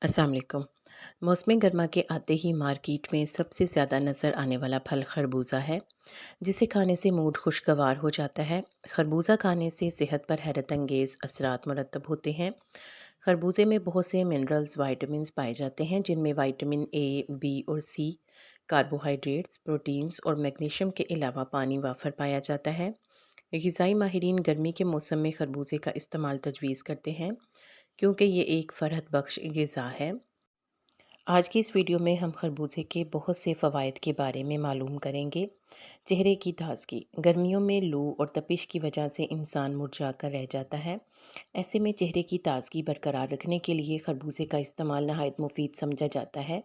अस्सलाम वालेकुम। मौसम गर्मा के आते ही मार्केट में सबसे ज़्यादा नज़र आने वाला फल खरबूजा है, जिसे खाने से मूड खुशगवार हो जाता है। खरबूजा खाने से सेहत पर हैरत अंगेज़ असरात मुरतब होते हैं। खरबूजे में बहुत से मिनरल्स, विटामिन्स पाए जाते हैं, जिनमें विटामिन ए, बी और सी, कार्बोहाइड्रेट्स, प्रोटीन्स और मैग्नीशियम के अलावा पानी वाफर पाया जाता है। ग़िज़ाई माहिरीन गर्मी के मौसम में खरबूजे का इस्तेमाल तजवीज़ करते हैं, क्योंकि ये एक फ़रहत बख्श ग़िज़ा है। आज की इस वीडियो में हम खरबूजे के बहुत से फ़वाइद के बारे में मालूम करेंगे। चेहरे की ताज़गी। गर्मियों में लू और तपिश की वजह से इंसान मुरझा कर रह जाता है। ऐसे में चेहरे की ताज़गी बरकरार रखने के लिए खरबूजे का इस्तेमाल नहायत मुफीद समझा जाता है।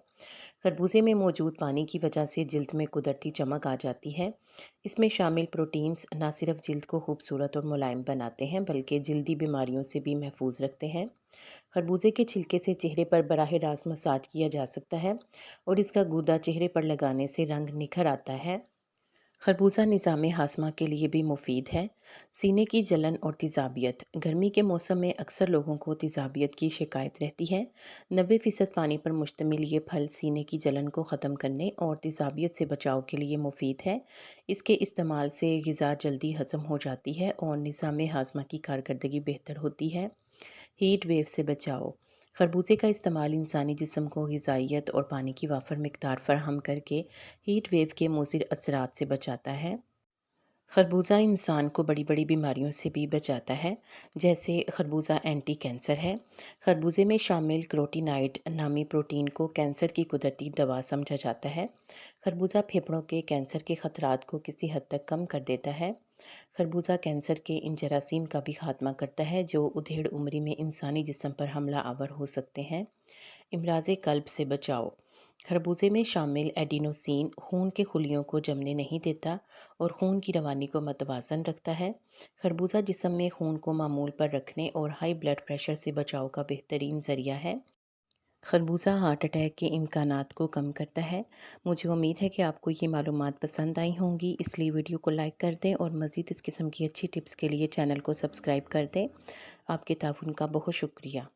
खरबूजे में मौजूद पानी की वजह से जिल्द में कुदरती चमक आ जाती है। इसमें शामिल प्रोटीन्स न सिर्फ जिल्द को खूबसूरत और मुलायम बनाते हैं, बल्कि जिल्दी बीमारियों से भी महफूज रखते हैं। खरबूजे के छिलके से चेहरे पर बराह रास्त मसाज किया जा सकता है और इसका गूदा चेहरे पर लगाने से रंग निखर आता है। खरबूजा निज़ाम हाजमा के लिए भी मुफीद है। सीने की जलन और तेज़ाबियत। गर्मी के मौसम में अक्सर लोगों को तेज़ाबियत की शिकायत रहती है। 90% पानी पर मुश्तमिल ये फल सीने की जलन को ख़त्म करने और तेज़ाबियत से बचाव के लिए मुफीद है। इसके इस्तेमाल से ग़िज़ा जल्दी हज़म हो जाती है और निज़ाम हाजमा की कारकर्दगी बेहतर होती है। हीट वेव से बचाओ। खरबूजे का इस्तेमाल इंसानी जिस्म को ग़िज़ाइयत और पानी की वाफर मिकदार फराहम करके हीट वेव के मुज़िर असरात से बचाता है। खरबूजा इंसान को बड़ी बड़ी बीमारियों से भी बचाता है, जैसे खरबूजा एंटी कैंसर है। खरबूजे में शामिल क्रोटिनाइड नामी प्रोटीन को कैंसर की कुदरती दवा समझा जाता है। खरबूजा फेफड़ों के कैंसर के खतरात को किसी हद तक कम कर देता है। खरबूजा कैंसर के इन जरासीम का भी खात्मा करता है, जो उधेड़ उम्री में इंसानी जिस्म पर हमला आवर हो सकते हैं। इमराज़ कल्ब से बचाओ। खरबूजे में शामिल एडिनोसिन खून के खुलियों को जमने नहीं देता और खून की रवानी को मतवाज़न रखता है। खरबूजा जिस्म में खून को मामूल पर रखने और हाई ब्लड प्रेशर से बचाव का बेहतरीन ज़रिया है। खरबूजा हार्ट अटैक के इम्कानात को कम करता है। मुझे उम्मीद है कि आपको ये मालूमात पसंद आई होंगी, इसलिए वीडियो को लाइक कर दें और मज़ीद इस किस्म की अच्छी टिप्स के लिए चैनल को सब्सक्राइब कर दें। आपके ताउन का बहुत शुक्रिया।